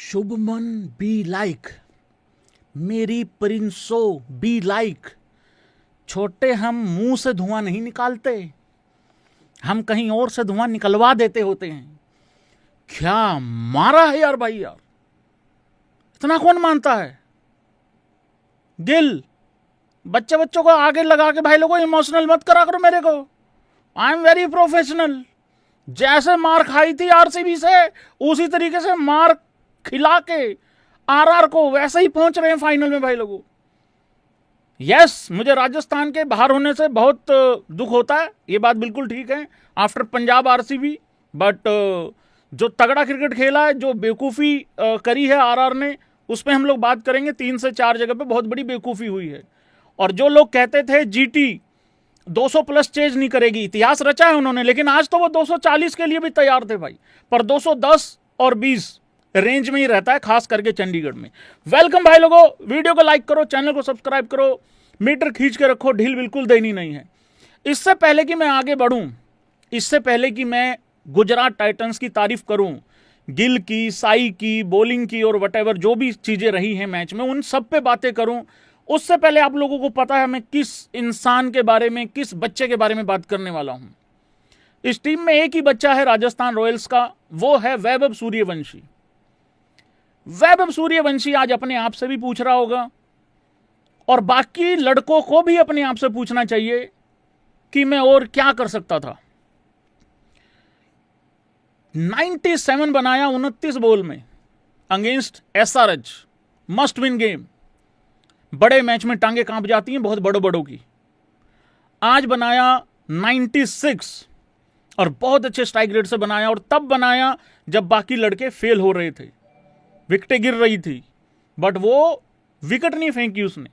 Shubman be like, मेरी प्रिंसो be like. छोटे हम मुंह से धुआं नहीं निकालते, हम कहीं और से धुआं निकलवा देते होते हैं। क्या मारा है यार भाई, यार इतना कौन मानता है। गिल, बच्चों को आगे लगा के भाई लोगों इमोशनल मत करा करो मेरे को। I am very professional. जैसे मार खाई थी आरसीबी से, उसी तरीके से मार खिला के आरआर को वैसे ही पहुंच रहे हैं फाइनल में भाई लोगों। यस, मुझे राजस्थान के बाहर होने से बहुत दुख होता है, ये बात बिल्कुल ठीक है, आफ्टर पंजाब आरसीबी। बट जो तगड़ा क्रिकेट खेला है, जो बेवकूफ़ी करी है आरआर ने, उस पर हम लोग बात करेंगे। 3 से 4 जगह पे बहुत बड़ी बेवकूफ़ी हुई है। और जो लोग कहते थे जीटी 200 प्लस चेज नहीं करेगी, इतिहास रचा है उन्होंने, लेकिन आज तो वो 240 के लिए भी तैयार थे भाई। पर 210 और 20 रेंज में ही रहता है, खास करके चंडीगढ़ में। वेलकम भाई लोगों, वीडियो को लाइक करो, चैनल को सब्सक्राइब करो, मीटर खींच के रखो, ढील बिल्कुल देनी नहीं है। इससे पहले कि मैं आगे बढ़ूं, इससे पहले कि मैं गुजरात टाइटंस की तारीफ करूं, गिल की, साई की, बॉलिंग की और वटेवर जो भी चीजें रही हैं मैच में, उन सब पे बातें करूं, उससे पहले आप लोगों को पता है मैं किस इंसान के बारे में, किस बच्चे के बारे में बात करने वाला हूं। इस टीम में एक ही बच्चा है राजस्थान रॉयल्स का, वो है वैभव सूर्यवंशी। वैभव सूर्यवंशी आज अपने आप से भी पूछ रहा होगा, और बाकी लड़कों को भी अपने आप से पूछना चाहिए कि मैं और क्या कर सकता था। 97 बनाया 29 बॉल में against SRH, must win game. बड़े मैच में टांगे कांप जाती हैं बहुत बड़ों बड़ों की। आज बनाया 96 और बहुत अच्छे स्ट्राइक रेट से बनाया, और तब बनाया जब बाकी लड़के फेल हो रहे थे, विकेटें गिर रही थी, बट वो विकेट नहीं फेंकी उसने।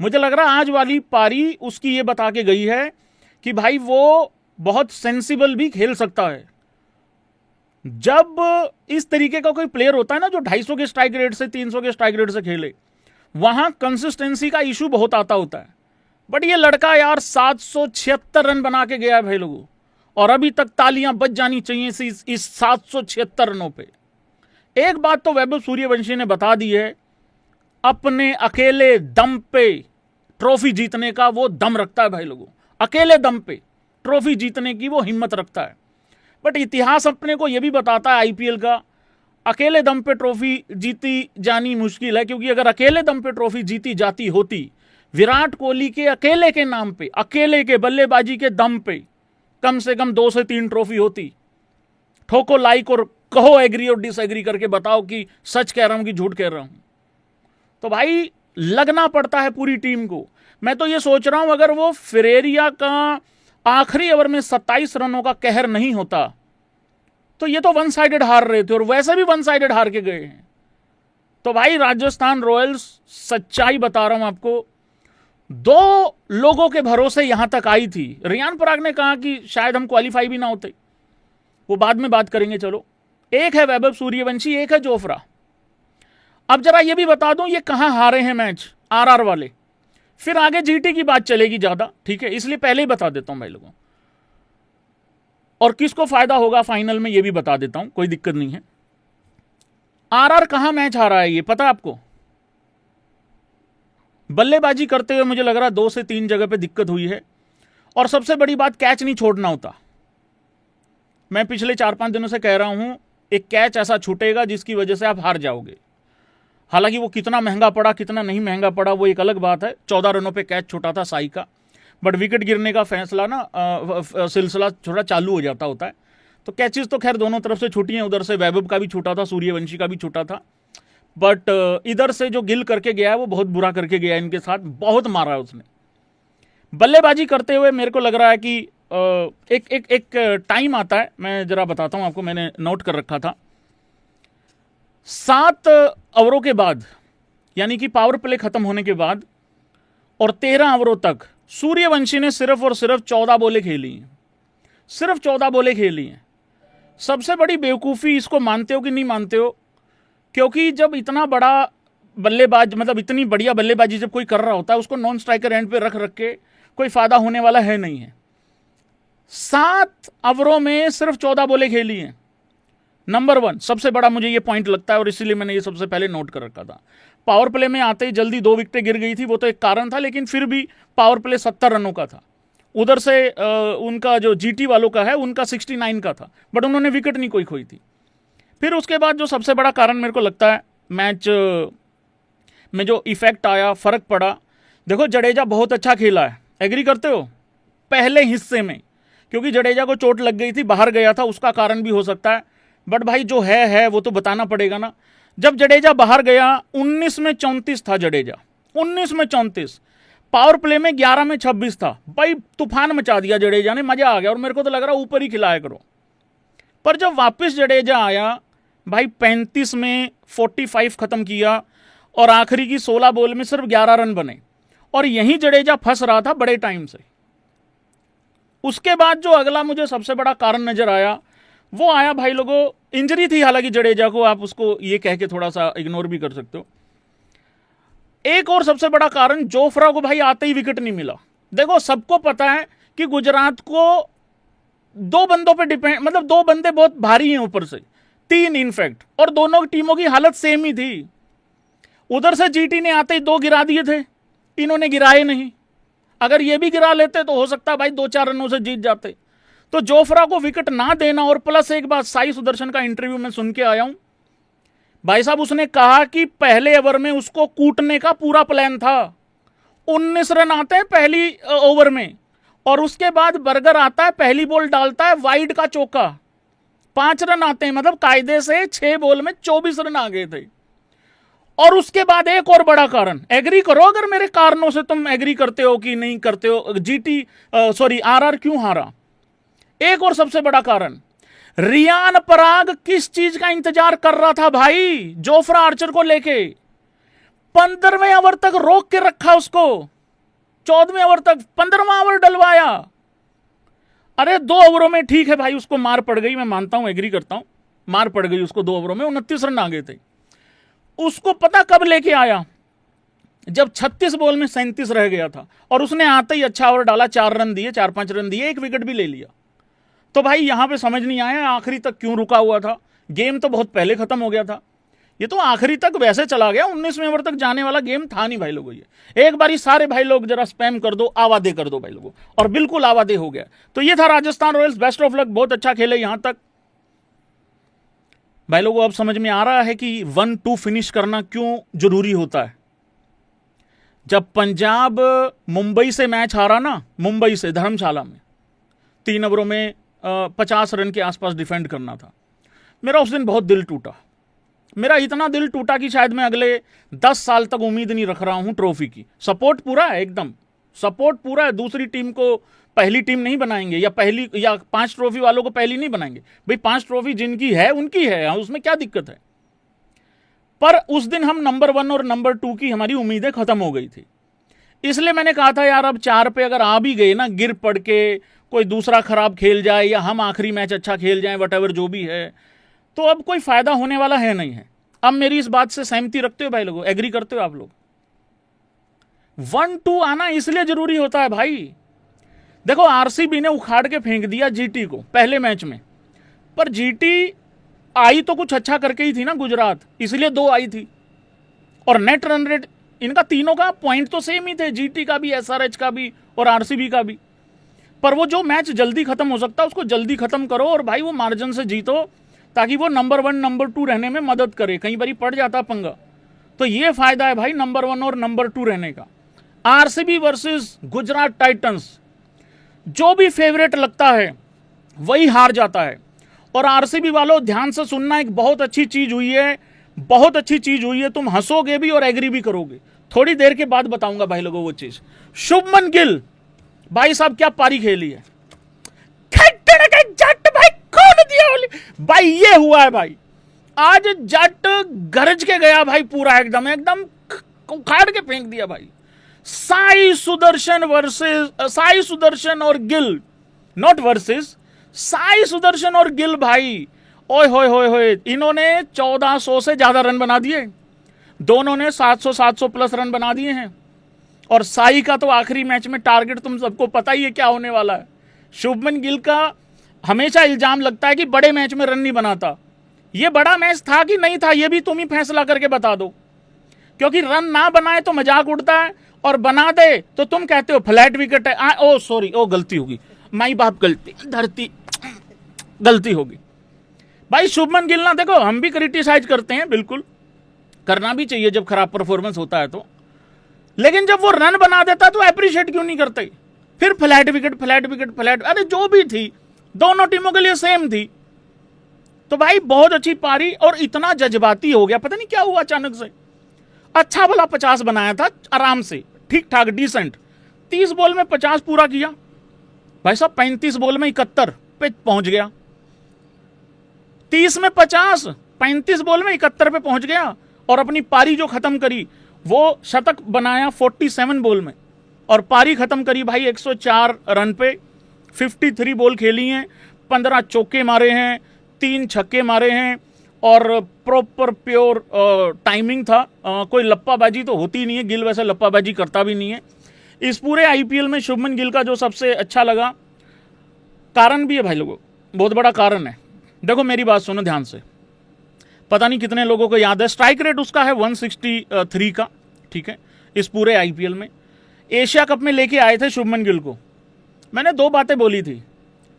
मुझे लग रहा आज वाली पारी उसकी ये बता के गई है कि भाई वो बहुत सेंसिबल भी खेल सकता है। जब इस तरीके का कोई प्लेयर होता है ना, जो 250 के स्ट्राइक रेट से, 300 के स्ट्राइक रेट से खेले, वहां कंसिस्टेंसी का इशू बहुत आता होता है। बट ये लड़का यार 776 रन बना के गया है भाई लोगों, और अभी तक तालियां बज जानी चाहिए इस 776 रनों पे। एक बात तो वैभव सूर्यवंशी ने बता दी है, अपने अकेले दम पे ट्रॉफी जीतने का वो दम रखता है भाई लोगों। अकेले दम पे ट्रॉफी जीतने की वो हिम्मत रखता है। बट इतिहास अपने को यह भी बताता है आईपीएल का, अकेले दम पे ट्रॉफी जीती जानी मुश्किल है, क्योंकि अगर अकेले दम पे ट्रॉफी जीती जाती होती, विराट कोहली के अकेले के नाम पे, अकेले के बल्लेबाजी के दम पे कम से कम 2 से 3 ट्रॉफी होती। ठोको लाइक और कहो एग्री और डिसएग्री करके बताओ कि सच कह रहा हूं कि झूठ कह रहा हूं। तो भाई लगना पड़ता है पूरी टीम को। मैं तो ये सोच रहा हूं, अगर वो फेरेरिया का आखिरी ओवर में 27 रनों का कहर नहीं होता, तो ये तो वन साइडेड हार रहे थे, और वैसे भी वन साइडेड हार के गए हैं। तो भाई राजस्थान रॉयल्स, सच्चाई बता रहा हूं आपको, 2 लोगों के भरोसे यहां तक आई थी। रियान पराग ने कहा कि शायद हम क्वालिफाई भी ना होते, वो बाद में बात करेंगे। चलो, एक है वैभव सूर्यवंशी, एक है जोफ्रा। अब जरा ये भी बता दूं ये कहां हारे हैं मैच, आरआर वाले। फिर आगे जीटी की बात चलेगी ज्यादा, ठीक है, इसलिए पहले ही बता देता हूं भाई लोगों। और किसको फायदा होगा फाइनल में ये भी बता देता हूं, कोई दिक्कत नहीं है। आरआर कहां मैच हारा है ये पता है आपको? बल्लेबाजी करते हुए मुझे लग रहा 2 से 3 जगह पे दिक्कत हुई है, और सबसे बड़ी बात कैच नहीं छोड़ना होता। मैं पिछले 4-5 दिनों से कह रहा हूं, एक कैच ऐसा छूटेगा जिसकी वजह से आप हार जाओगे। हालांकि वो कितना महंगा पड़ा, कितना नहीं महंगा पड़ा, वो एक अलग बात है। 14 रनों पे कैच छूटा था साई का, बट विकेट गिरने का फैसला ना सिलसिला थोड़ा चालू हो जाता होता है। तो कैचेस तो खैर दोनों तरफ से छूटी हैं, उधर से वैभव का भी छूटा था, सूर्यवंशी का भी छूटा था, बट इधर से जो गिल करके गया है वो बहुत बुरा करके गया है, इनके साथ बहुत मारा है उसने। बल्लेबाजी करते हुए मेरे को लग रहा है कि एक टाइम आता है, मैं जरा बताता हूं आपको, मैंने नोट कर रखा था। 7 ओवरों के बाद, यानी कि पावर प्ले खत्म होने के बाद, और 13 ओवरों तक सूर्यवंशी ने सिर्फ और सिर्फ 14 बॉलें खेली हैं। सिर्फ 14 बॉलें खेली हैं। सबसे बड़ी बेवकूफ़ी, इसको मानते हो कि नहीं मानते हो, क्योंकि जब इतना बड़ा बल्लेबाज, मतलब इतनी बढ़िया बल्लेबाजी जब कोई कर रहा होता है, उसको नॉन स्ट्राइकर एंड पे रख रख के कोई फायदा होने वाला है नहीं है। 7 ओवरों में सिर्फ 14 बॉलें खेली हैं, नंबर 1 सबसे बड़ा मुझे ये पॉइंट लगता है और इसीलिए मैंने ये सबसे पहले नोट कर रखा था। पावर प्ले में आते ही जल्दी 2 विकेटें गिर गई थी, वो तो एक कारण था, लेकिन फिर भी पावर प्ले 70 रनों का था। उधर से उनका जो जीटी वालों का है उनका 69 का था, बट उन्होंने विकेट नहीं कोई खोई थी। फिर उसके बाद जो सबसे बड़ा कारण मेरे को लगता है मैच में जो इफेक्ट आया, फर्क पड़ा। देखो जडेजा बहुत अच्छा खेला है, एग्री करते हो, पहले हिस्से में, क्योंकि जडेजा को चोट लग गई थी, बाहर गया था, उसका कारण भी हो सकता है, बट भाई जो है वो तो बताना पड़ेगा ना। जब जडेजा बाहर गया 19 में 34 था जडेजा, 19 में 34, पावर प्ले में 11 में 26 था। भाई तूफान मचा दिया जडेजा ने, मजा आ गया और मेरे को तो लग रहा ऊपर ही खिलाया करो। पर जब वापस जडेजा आया भाई 35 में 45 खत्म किया और आखिरी की 16 बॉल में सिर्फ 11 रन बने, और यहीं जडेजा फंस रहा था बड़े टाइम से। उसके बाद जो अगला मुझे सबसे बड़ा कारण नजर आया वो आया भाई लोगों, इंजरी थी हालांकि जडेजा को, आप उसको ये कह के थोड़ा सा इग्नोर भी कर सकते हो। एक और सबसे बड़ा कारण, जोफ्रा को भाई आते ही विकेट नहीं मिला। देखो सबको पता है कि गुजरात को 2 बंदों पे डिपेंड, मतलब 2 बंदे बहुत भारी हैं ऊपर से, 3 इनफैक्ट, और दोनों टीमों की हालत सेम ही थी। उधर से जीटी ने आते ही 2 गिरा दिए थे, इन्होंने गिराए नहीं। अगर ये भी गिरा लेते तो हो सकता है भाई 2-4 रनों से जीत जाते। तो जोफ्रा को विकेट ना देना, और प्लस एक बात, साई सुदर्शन का इंटरव्यू में सुन के आया हूं भाई साहब, उसने कहा कि पहले ओवर में उसको कूटने का पूरा प्लान था। 19 रन आते हैं पहली ओवर में, और उसके बाद बर्गर आता है, पहली बॉल डालता है वाइड का चौका, 5 रन आते हैं, मतलब कायदे से 6 बॉल में 24 रन आ गए थे। और उसके बाद एक और बड़ा कारण, एग्री करो अगर मेरे कारणों से तुम एग्री करते हो कि नहीं करते हो, आरआर क्यों हारा। एक और सबसे बड़ा कारण, रियान पराग किस चीज का इंतजार कर रहा था भाई जोफ्रा आर्चर को लेके। 15वें ओवर तक रोक के रखा उसको, 14वें ओवर तक, 15वां ओवर डलवाया। अरे 2 ओवरों में ठीक है भाई उसको मार पड़ गई, मैं मानता हूं, एग्री करता हूं, मार पड़ गई उसको 2 ओवरों में, 29 रन आ गए थे। उसको पता कब लेके आया, जब 36 बॉल में 37 रह गया था, और उसने आते ही अच्छा ओवर डाला, 4 रन दिए, 4-5 रन दिए, 1 विकेट भी ले लिया। तो भाई यहां पे समझ नहीं आया आखिरी तक क्यों रुका हुआ था। गेम तो बहुत पहले खत्म हो गया था, ये तो आखिरी तक वैसे चला गया, 19वें ओवर तक जाने वाला गेम था नहीं भाई लोगों। ये एक बारी सारे भाई लोग जरा स्पैम कर दो, आवादे कर दो भाई लोगों, और बिल्कुल आवादे हो गया। तो ये था Rajasthan Royals, best of luck, बहुत अच्छा खेले यहां तक भाई लोगों। अब समझ में आ रहा है कि 1-2 फिनिश करना क्यों जरूरी होता है। जब पंजाब मुंबई से मैच हारा ना, मुंबई से धर्मशाला में, 3 ओवरों में 50 रन के आसपास डिफेंड करना था, मेरा उस दिन बहुत दिल टूटा। मेरा इतना दिल टूटा कि शायद मैं अगले 10 साल तक उम्मीद नहीं रख रहा हूं ट्रॉफी की। सपोर्ट पूरा है, एकदम सपोर्ट पूरा है, दूसरी टीम को पहली टीम नहीं बनाएंगे, या 5 ट्रॉफी वालों को पहली नहीं बनाएंगे भाई, 5 ट्रॉफी जिनकी है उनकी है, उसमें क्या दिक्कत है। पर उस दिन हम नंबर 1 और नंबर 2 की हमारी उम्मीदें खत्म हो गई थी, इसलिए मैंने कहा था यार अब 4 पे अगर आ भी गए ना, गिर पड़ के कोई दूसरा खराब खेल जाए या हम आखिरी मैच अच्छा खेल जाए, वट जो भी है, तो अब कोई फायदा होने वाला है नहीं है। अब मेरी इस बात से सहमति रखते हो भाई लोगों, एग्री करते हो आप लोग। 1-2 आना इसलिए जरूरी होता है भाई। देखो आरसीबी ने उखाड़ के फेंक दिया जीटी को पहले मैच में, पर जीटी आई तो कुछ अच्छा करके ही थी ना गुजरात, इसलिए 2 आई थी। और नेट रन रेट इनका तीनों का पॉइंट तो सेम ही थे, जीटी का भी, एसआरएच का भी और आरसीबी का भी। पर वो जो मैच जल्दी खत्म हो सकता है उसको जल्दी खत्म करो, और भाई वो मार्जिन से जीतो, ताकि वो नंबर 1 नंबर 2 रहने में मदद करे। कई बार पड़ जाता पंगा, तो ये फायदा है भाई नंबर 1 और नंबर 2 रहने का। आरसीबी वर्सेस गुजरात टाइटंस, जो भी फेवरेट लगता है वही हार जाता है। और आरसीबी वालों ध्यान से सुनना, एक बहुत अच्छी चीज हुई है, बहुत अच्छी चीज हुई है, तुम हंसोगे भी और एग्री भी करोगे, थोड़ी देर के बाद बताऊंगा भाई लोगों वो चीज। शुभमन गिल भाई साहब क्या पारी खेली है, जट भाई कौन दिया भाई, ये हुआ है भाई आज, जट गरज के गया भाई, पूरा एकदम एकदम उखाड़ के फेंक दिया भाई। साई सुदर्शन और गिल, नॉट वर्सेस, साई सुदर्शन और गिल भाई, ओए होए होए होए, इन्होंने 1400 से ज्यादा रन बना दिए, दोनों ने 700 प्लस रन बना दिए हैं। और साई का तो आखिरी मैच में टारगेट तुम सबको पता ही है क्या होने वाला है। शुभमन गिल का हमेशा इल्जाम लगता है कि बड़े मैच में रन नहीं बनाता, ये बड़ा मैच था कि नहीं था, ये भी तुम ही फैसला करके बता दो, क्योंकि रन ना बनाए तो मजाक उड़ता है और बना दे तो तुम कहते हो फ्लैट विकेट है। ओ सॉरी, ओ गलती होगी, माई बाप गलती, धरती गलती होगी। भाई शुभमन गिल ना, देखो हम भी क्रिटिसाइज करते हैं, बिल्कुल करना भी चाहिए जब खराब परफॉर्मेंस होता है तो, लेकिन जब वो रन बना देता तो अप्रिशिएट क्यों नहीं करते? फिर flat wicket flat wicket flat, अरे जो भी थी दोनों टीमों के लिए सेम थी। तो भाई बहुत अच्छी पारी, और इतना जज्बाती हो गया, पता नहीं क्या हुआ अचानक से। अच्छा भला 50 बनाया था आराम से, ठीक ठाक डिसेंट, 30 बॉल में 50 पूरा किया। भाई साहब 35 बॉल में 71 पे पहुंच गया, 30 में 50, 35 बॉल में 71 पे पहुंच गया, और अपनी पारी जो खत्म करी वो शतक बनाया 47 बॉल में, और पारी खत्म करी भाई 104 रन पे। 53 बॉल खेली हैं, 15 चौके मारे हैं, 3 छक्के मारे हैं, और प्रॉपर प्योर टाइमिंग था। कोई लप्पाबाजी तो होती नहीं है, गिल वैसे लप्पाबाजी करता भी नहीं है। इस पूरे आईपीएल में शुभमन गिल का जो सबसे अच्छा लगा, कारण भी है भाई लोगों, बहुत बड़ा कारण है। देखो मेरी बात सुनो ध्यान से, पता नहीं कितने लोगों को याद है, स्ट्राइक रेट उसका है 163 का, ठीक है। इस पूरे आईपीएल में एशिया कप में लेके आए थे शुभमन गिल को, मैंने 2 बातें बोली थी,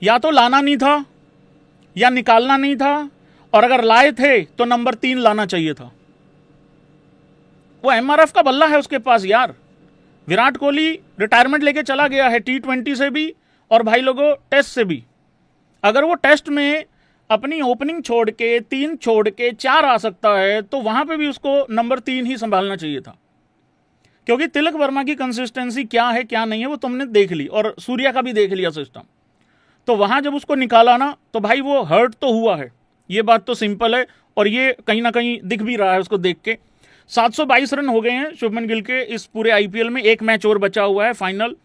या तो लाना नहीं था या निकालना नहीं था, और अगर लाए थे तो नंबर 3 लाना चाहिए था। वो एमआरएफ का बल्ला है उसके पास यार। विराट कोहली रिटायरमेंट लेके चला गया है T20 से भी, और भाई लोगों टेस्ट से भी। अगर वो टेस्ट में अपनी ओपनिंग छोड़ के 3 छोड़ के 4 आ सकता है, तो वहां पे भी उसको नंबर 3 ही संभालना चाहिए था, क्योंकि तिलक वर्मा की कंसिस्टेंसी क्या है क्या नहीं है वो तुमने देख ली, और सूर्या का भी देख लिया सिस्टम। तो वहां जब उसको निकाला ना, तो भाई वो हर्ट तो हुआ है, ये बात तो सिंपल है, और ये कहीं ना कहीं दिख भी रहा है उसको देख के। 722 रन हो गए हैं शुभमन गिल के इस पूरे आईपीएल में, एक मैच और बचा हुआ है फाइनल,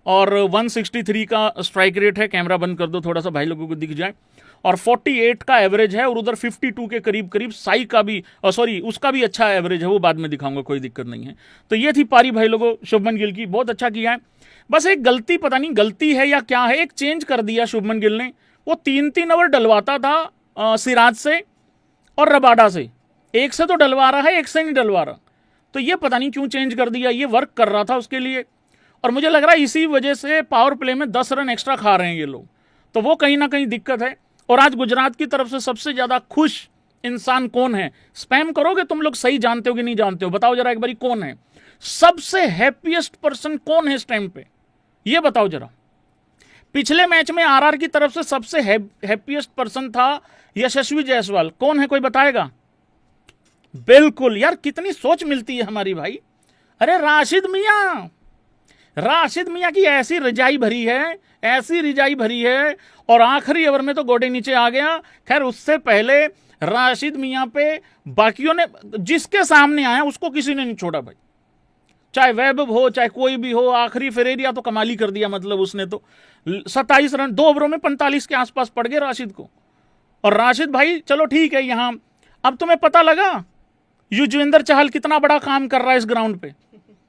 और 163 का स्ट्राइक रेट है। कैमरा बंद कर दो थोड़ा सा भाई लोगों को दिख जाए, और 48 का एवरेज है, और उधर 52 के करीब करीब साई का भी, सॉरी उसका भी अच्छा एवरेज है, वो बाद में दिखाऊंगा, कोई दिक्कत नहीं है। तो ये थी पारी भाई लोगों शुभमन गिल की, बहुत अच्छा किया है। बस एक गलती, पता नहीं गलती है या क्या है, एक चेंज कर दिया शुभमन गिल ने। वो 3-3 ओवर डलवाता था सिराज से और रबाडा से, एक से तो डलवा रहा है, एक से नहीं डलवा रहा, तो ये पता नहीं क्यों चेंज कर दिया। ये वर्क कर रहा था उसके लिए, और मुझे लग रहा है इसी वजह से पावर प्ले में 10 रन एक्स्ट्रा खा रहे हैं ये लोग, तो वो कहीं ना कहीं दिक्कत है। और आज गुजरात की तरफ से सबसे ज्यादा खुश इंसान कौन है? स्पैम करोगे तुम लोग, सही जानते हो कि नहीं जानते हो, बताओ जरा एक बारी, कौन है सबसे हैप्पीएस्ट पर्सन? कौन है इस टाइम पे, ये बताओ जरा। पिछले मैच में आरआर की तरफ से सबसे हैप्पीएस्ट पर्सन था यशस्वी जायसवाल, कौन है, कोई बताएगा? बिल्कुल यार, कितनी सोच मिलती है हमारी भाई। अरे राशिद मियां, राशिद मियां की ऐसी रिजाई भरी है, ऐसी रिजाई भरी है, और आखिरी ओवर में तो गोडे नीचे आ गया। खैर उससे पहले राशिद मियां पे बाकियों ने, जिसके सामने आया उसको किसी ने नहीं छोड़ा भाई, चाहे वैभव हो चाहे कोई भी हो। आखिरी फेरेरिया तो कमाली कर दिया, मतलब उसने तो 27 रन 2 ओवरों में 45 के आसपास पड़ गए राशिद को। और राशिद भाई चलो ठीक है, यहां अब तुम्हें पता लगा युजवेंद्र चहल कितना बड़ा काम कर रहा है इस ग्राउंड पे।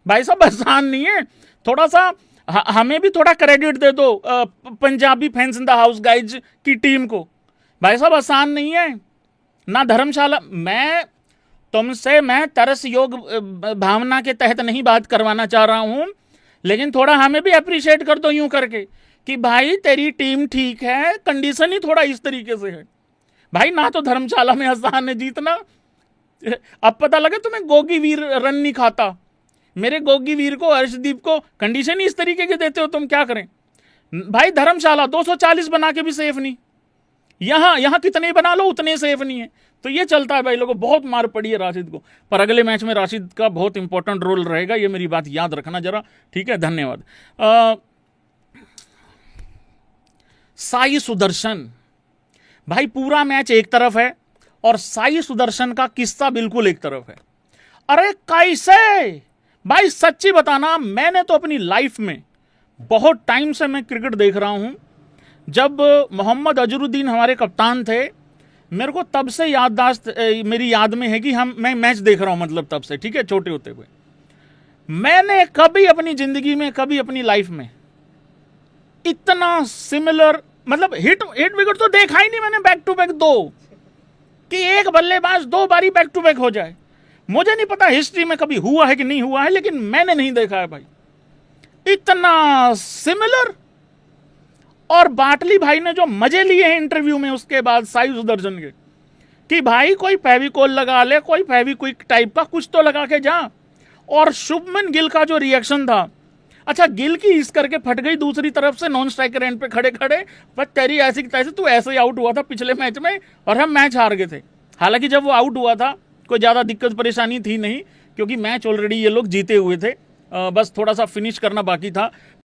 भाई साहब आसान नहीं है, थोड़ा सा हमें भी थोड़ा क्रेडिट दे दो Punjabi fans in the house guys की टीम को। भाई साहब आसान नहीं है ना। धर्मशाला मैं तरस योग भावना के तहत नहीं बात करवाना चाह रहा हूं, लेकिन थोड़ा हमें भी अप्रिशिएट कर दो यूं करके कि भाई तेरी टीम ठीक है, कंडीशन ही थोड़ा इस तरीके से है भाई। ना तो धर्मशाला में आसान है जीतना, अब पता लगा तुम्हें गोगी वीर रन नहीं खाता, मेरे गोगी वीर को हर्षदीप को कंडीशन ही इस तरीके के देते हो तुम, क्या करें भाई। धर्मशाला 240 बना के भी सेफ नहीं, यहां कितने बना लो उतने सेफ नहीं है। तो ये चलता है भाई लोगों, बहुत मार पड़ी है राशिद को, पर अगले मैच में राशिद का बहुत इंपॉर्टेंट रोल रहेगा, ये मेरी बात याद रखना जरा, ठीक है। धन्यवाद। साई सुदर्शन भाई, पूरा मैच एक तरफ है और साई सुदर्शन का किस्सा बिल्कुल एक तरफ है। अरे कैसे भाई, सच्ची बताना, मैंने तो अपनी लाइफ में बहुत टाइम से मैं क्रिकेट देख रहा हूं, जब मोहम्मद अजरुद्दीन हमारे कप्तान थे, मेरे को तब से याददाश्त मेरी याद में है कि मैं मैच देख रहा हूं, मतलब तब से, ठीक है, छोटे होते हुए। मैंने कभी अपनी जिंदगी में, कभी अपनी लाइफ में इतना सिमिलर, मतलब हिट विकेट तो देखा ही नहीं मैंने, बैक टू बैक 2 कि एक बल्लेबाज 2 बारी बैक टू बैक हो जाए। मुझे नहीं पता हिस्ट्री में कभी हुआ है कि नहीं हुआ है, लेकिन मैंने नहीं देखा है भाई इतना सिमिलर। और बाटली भाई ने जो मजे लिए हैं इंटरव्यू में उसके बाद साई सुदर्शन के, कि भाई कोई फेविकोल लगा ले, कोई फेविक्विक टाइप का कुछ तो लगा के जा। और शुभमन गिल का जो रिएक्शन था, अच्छा गिल की इस करके फट गई दूसरी तरफ से नॉन स्ट्राइकर एंड पे खड़े खड़े, बस तेरी ऐसी की तैसे, तू ऐसे ही आउट हुआ था पिछले मैच में और हम मैच हार गए थे। हालांकि जब वो आउट हुआ था कोई ज़्यादा दिक्कत परेशानी थी नहीं, क्योंकि मैच ऑलरेडी ये लोग जीते हुए थे, बस थोड़ा सा फिनिश करना बाकी था।